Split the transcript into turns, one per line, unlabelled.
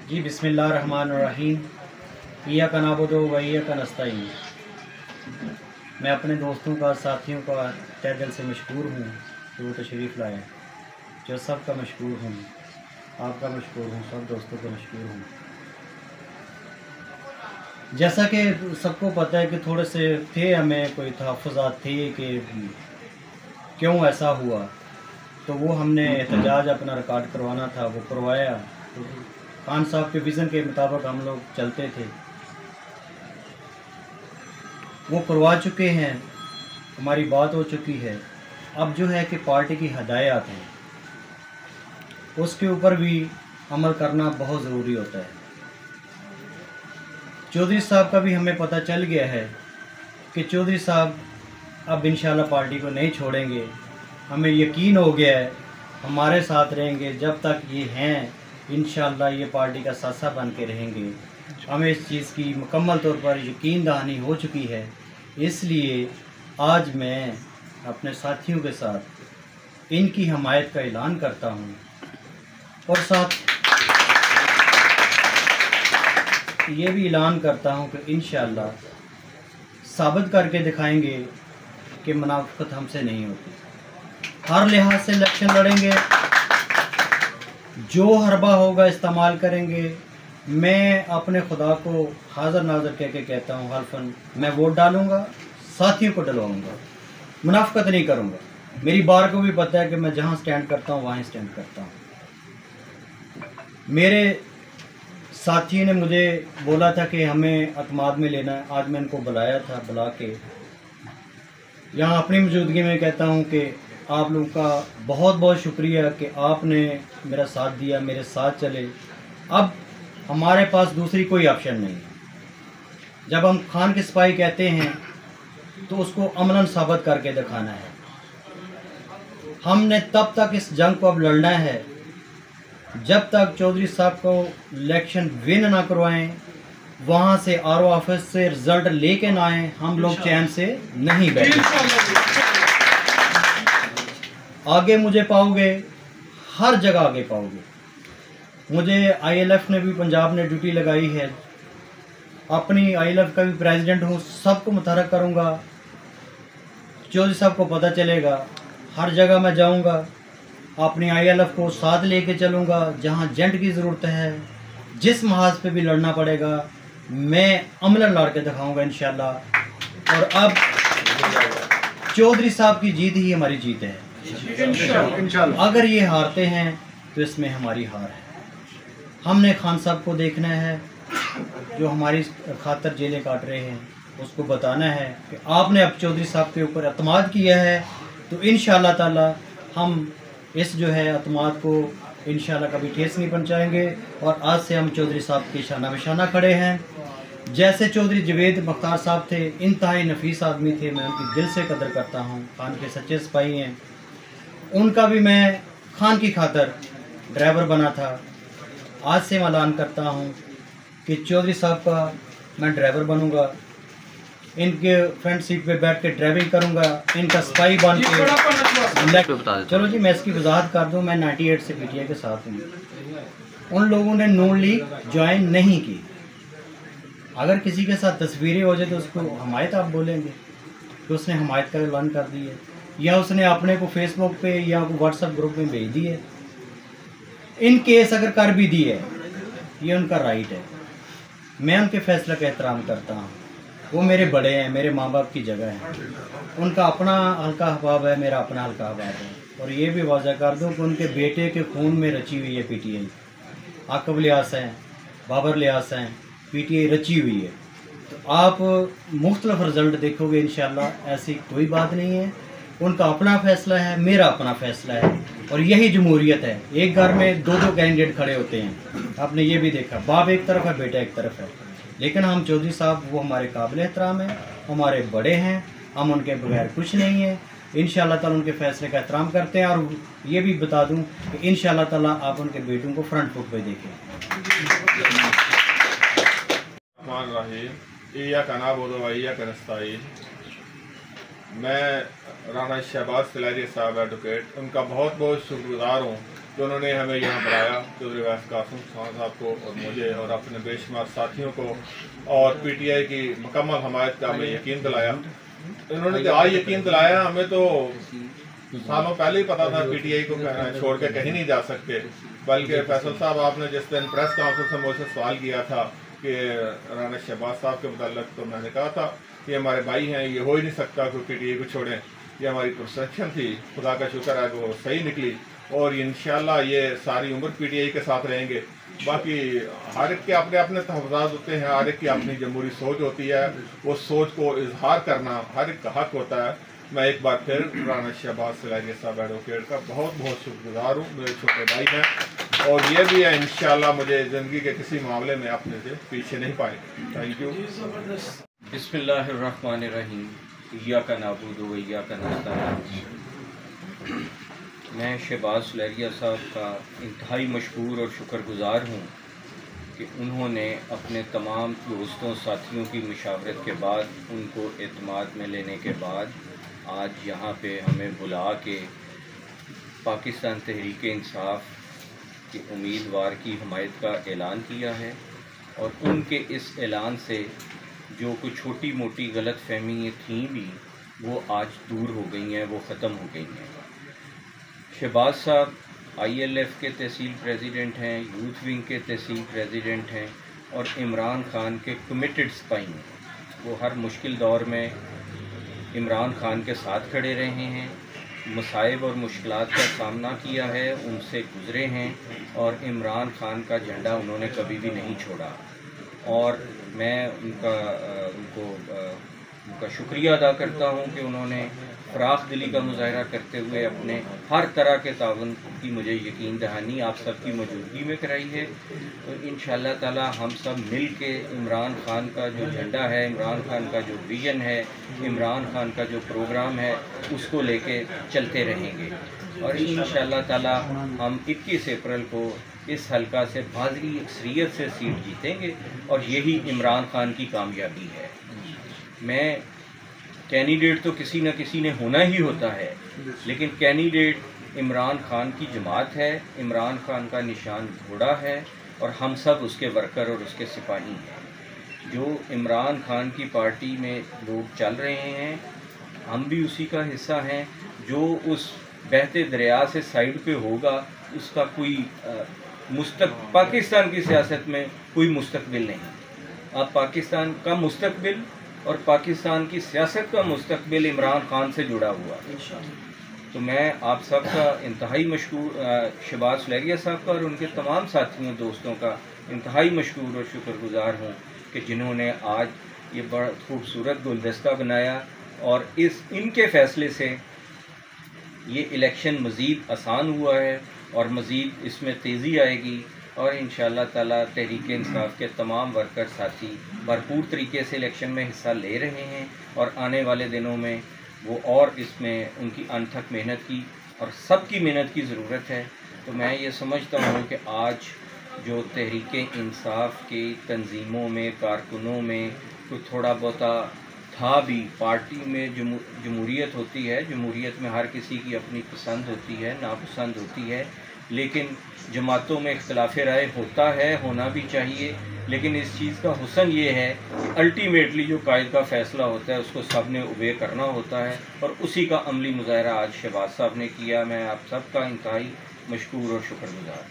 जी बिस्मिल्लाहिर्रहमानिर्रहीम। इय्याका नअबुदु व इय्याका नस्तईन। मैं अपने दोस्तों का, साथियों का तहे दिल से मशकूर हूँ कि वो तशरीफ़ लाए। जो सब का मशकूर हूँ, आपका मशकूर हूँ, सब दोस्तों का मशकूर हूँ। जैसा कि सबको पता है कि थोड़े से थे, हमें कोई तहफ़्फ़ुज़ात थे कि क्यों ऐसा हुआ, तो वो हमने एहतजाज अपना रिकॉर्ड करवाना था, वो करवाया। तो खान साहब के विज़न के मुताबिक हम लोग चलते थे, वो करवा चुके हैं, हमारी बात हो चुकी है। अब जो है कि पार्टी की हदायत हैं, उसके ऊपर भी अमल करना बहुत ज़रूरी होता है। चौधरी साहब का भी हमें पता चल गया है कि चौधरी साहब अब इंशाल्लाह पार्टी को नहीं छोड़ेंगे। हमें यकीन हो गया है, हमारे साथ रहेंगे जब तक ये हैं। इंशाल्लाह ये पार्टी का सासा बन के रहेंगे। हमें इस चीज़ की मुकम्मल तौर पर यकीन दहानी हो चुकी है। इसलिए आज मैं अपने साथियों के साथ इनकी हमायत का ऐलान करता हूँ और साथ ये भी ऐलान करता हूँ कि इंशाल्लाह साबित करके दिखाएंगे कि मुनाफिकत हमसे नहीं होती। हर लिहाज से इलेक्शन लड़ेंगे, जो हरबा होगा इस्तेमाल करेंगे। मैं अपने खुदा को हाज़िर नाज़िर कह के कहता हूँ, हल्फन मैं वोट डालूँगा, साथियों को डलवाऊँगा, मुनाफिकत नहीं करूँगा। मेरी बार को भी पता है कि मैं जहाँ स्टैंड करता हूँ वहाँ स्टैंड करता हूँ। मेरे साथी ने मुझे बोला था कि हमें अतमाद में लेना है। आज मैं इनको बुलाया था, बुला के यहाँ अपनी मौजूदगी में कहता हूँ कि आप लोगों का बहुत बहुत शुक्रिया कि आपने मेरा साथ दिया, मेरे साथ चले। अब हमारे पास दूसरी कोई ऑप्शन नहीं है। जब हम खान के सिपाही कहते हैं तो उसको अमलन साबित करके दिखाना है। हमने तब तक इस जंग को अब लड़ना है जब तक चौधरी साहब को इलेक्शन विन ना करवाएं, वहाँ से आरओ ऑफिस से रिजल्ट लेके ना आए, हम लोग चैन से नहीं बैठे। आगे मुझे पाओगे, हर जगह आगे पाओगे। मुझे आईएलएफ ने भी, पंजाब ने ड्यूटी लगाई है, अपनी आईएलएफ का भी प्रेसिडेंट हूँ, सबको मुतहरक करूँगा। चौधरी साहब को पता चलेगा, हर जगह मैं जाऊँगा, अपनी आईएलएफ को साथ लेके चलूँगा। जहाँ जेंट की ज़रूरत है, जिस महाज पे भी लड़ना पड़ेगा, मैं अमलन लड़ के दिखाऊँगा इंशाल्लाह। और अब चौधरी साहब की जीत ही हमारी जीत है इंशाल्लाह। अगर ये हारते हैं तो इसमें हमारी हार है। हमने खान साहब को देखना है, जो हमारी खातर जेलें काट रहे हैं, उसको बताना है कि आपने अब चौधरी साहब के ऊपर अतमाद किया है, तो इंशाल्लाह ताला हम इस जो है अतमाद को इंशाल्लाह कभी ठेस नहीं पहुंचाएंगे। और आज से हम चौधरी साहब के शाना बिशाना खड़े हैं। जैसे चौधरी जवेद मुख्तार साहब थे, इंतहाई नफीस आदमी थे, मैं उनकी दिल से कदर करता हूँ, खान के सच्चे सिपाही हैं। उनका भी मैं खान की खातर ड्राइवर बना था। आज से मैं ऐलान करता हूँ कि चौधरी साहब का मैं ड्राइवर बनूँगा, इनके फ्रंट सीट पे बैठ के ड्राइविंग करूंगा, इनका स्पाई बन के। चलो जी मैं इसकी वजाहत कर दूं, मैं 98 से पीटीआई के साथ हूँ। उन लोगों ने नून लीग ज्वाइन नहीं की। अगर किसी के साथ तस्वीरें हो जाए तो उसको हमायत आप बोलेंगे कि उसने हमायत का ऐलान कर दी है, या उसने अपने को फेसबुक पे या व्हाट्सएप ग्रुप में भेज दी है। इन केस अगर कर भी दी है, ये उनका राइट है, मैं उनके फैसले का एहतराम करता हूँ। वो मेरे बड़े हैं, मेरे माँ बाप की जगह है, उनका अपना हल्का हबाब है, मेरा अपना हल्का हबाब है। और ये भी वाज़ह कर दूँ कि उनके बेटे के खून में रची हुई है पीटीआई। आकब लियास हैं, बाबर लियास हैं, पीटीआई रची हुई है। तो आप मुख्तलिफ रिज़ल्ट देखोगे इंशाल्लाह, ऐसी कोई बात नहीं है। उनका अपना फ़ैसला है, मेरा अपना फ़ैसला है, और यही जमहूरियत है। एक घर में दो दो कैंडिडेट खड़े होते हैं, आपने ये भी देखा, बाप एक तरफ है, बेटा एक तरफ है। लेकिन हम चौधरी साहब वो हमारे काबिल एहतराम हैं, हमारे बड़े हैं, हम उनके बगैर कुछ नहीं है। इंशाल्लाह ताला उनके फ़ैसले का एहतराम करते हैं। और ये भी बता दूं कि इंशाल्लाह ताला आप उनके बेटों को फ्रंट फुट पे देखें।
मैं राना शहबाज सिलारी साहब एडवोकेट, उनका बहुत बहुत शुक्रगुजार हूँ जो उन्होंने हमें यहाँ बुलाया, चौधरी वैस कासिम खान साहब को और मुझे और अपने बेशुमार साथियों को, और PTI की मुकम्मल हमायत का हमें यकीन दिलाया। इन्होंने तो आज यकीन दिलाया, हमें तो सालों पहले ही पता था PTI को छोड़ के कहीं नहीं जा सकते। बल्कि फैसल साहब, आपने जिस दिन प्रेस कॉन्फ्रेंस में मुझसे सवाल किया था कि राना शहबाज साहब के मुताल्लिक, तो मैंने कहा था ये हमारे भाई हैं, ये हो ही नहीं सकता कोई PTI को छोड़ें। ये हमारी परसेप्शन थी, खुदा का शुक्र है वो सही निकली, और इंशाल्लाह ये सारी उम्र PTI के साथ रहेंगे। बाकी हर एक के अपने अपने तहफ़्फ़ुज़ात होते हैं, हर एक की अपनी जमहूरी सोच होती है, वो सोच को इजहार करना हर एक का हक होता है। मैं एक बार फिर राना शहबाज सिलारिया साहब एडवोकेट का बहुत बहुत शुक्रगुजार हूँ। मेरे छोटे भाई हैं, और ये भी है इंशाल्लाह मुझे ज़िंदगी के किसी मामले में अपने से पीछे नहीं पाएंगे। Thank you.
बिस्मिल्लाहिर्रहमानिर्रहीम, इय्याका नअबुदु व इय्याका नस्तईन। मैं शहबाज सिलारिया साहब का इंतहाई मशकूर और शुक्रगुजार हूँ कि उन्होंने अपने तमाम दोस्तों साथियों की मशावरत के बाद, उनको एतमाद में लेने के बाद आज यहाँ पे हमें बुला के पाकिस्तान तहरीक इंसाफ के उम्मीदवार की हमायत का ऐलान किया है। और उनके इस ऐलान से जो कुछ छोटी मोटी गलत फहमियाँ थीं भी, वो आज दूर हो गई हैं, वो ख़त्म हो गई हैं। शहबाज साहब ILF के तहसील प्रेसिडेंट हैं, यूथ विंग के तहसील प्रेसिडेंट हैं, और इमरान खान के कमिटेड स्पाई हैं। वो हर मुश्किल दौर में इमरान खान के साथ खड़े रहे हैं, मसाइब और मुश्किलात का सामना किया है, उनसे गुज़रे हैं, और इमरान खान का झंडा उन्होंने कभी भी नहीं छोड़ा। और मैं उनका शुक्रिया अदा करता हूं कि उन्होंने फ़राख दिली का मुज़ाहरा करते हुए अपने हर तरह के ताउन की मुझे यकीन दहानी आप सब की मौजूदगी में कराई है। तो इंशाअल्लाह ताला हम सब मिल के इमरान खान का जो झंडा है, इमरान खान का जो विज़न है, इमरान खान का जो प्रोग्राम है, उसको लेके चलते रहेंगे। और इंशाअल्लाह ताला हम 21 अप्रैल को इस हलका से भारी अक्सरियत से सीट जीतेंगे, और यही इमरान खान की कामयाबी है। मैं कैंडिडेट तो किसी न किसी ने होना ही होता है, लेकिन कैंडिडेट इमरान खान की जमात है, इमरान खान का निशान घोड़ा है, और हम सब उसके वर्कर और उसके सिपाही हैं। जो इमरान खान की पार्टी में लोग चल रहे हैं, हम भी उसी का हिस्सा हैं। जो उस बहते दरिया से साइड पे होगा, उसका कोई पाकिस्तान की सियासत में कोई मुस्तकबिल नहीं। अब पाकिस्तान का मुस्तकबिल और पाकिस्तान की सियासत का मुस्तकबिल इमरान खान से जुड़ा हुआ है। तो मैं आप सब का इंतहाई मशकूर, शहबाज सिलारिया साहब का और उनके तमाम साथियों दोस्तों का इंतहाई मशकूर और शुक्रगुजार हूँ कि जिन्होंने आज ये बड़ा खूबसूरत गुलदस्ता बनाया, और इनके फ़ैसले से ये इलेक्शन मज़ीद आसान हुआ है, और मज़ीद इसमें तेज़ी आएगी। और इंशाअल्लाह ताला तहरीक इंसाफ के तमाम वर्कर साथी भरपूर तरीके से इलेक्शन में हिस्सा ले रहे हैं, और आने वाले दिनों में वो और इसमें उनकी अनथक मेहनत की और सबकी मेहनत की ज़रूरत है। तो मैं ये समझता हूँ कि आज जो तहरीक इंसाफ के तंजीमों में, कारकुनों में कोई थोड़ा बहुता था भी, पार्टी में जमहूरियत होती है, जमहूरियत में हर किसी की अपनी पसंद होती है, नापसंद होती है, लेकिन जमातों में इख्तिलाफ़ राय होता है, होना भी चाहिए। लेकिन इस चीज़ का हुस्न ये है कि अल्टीमेटली जो कायद का फ़ैसला होता है उसको सब ने ओबे करना होता है, और उसी का अमली मुज़ाहरा आज शहबाज साहब ने किया। मैं आप सब का इंतहाई मशकूर और शुक्रगुजार।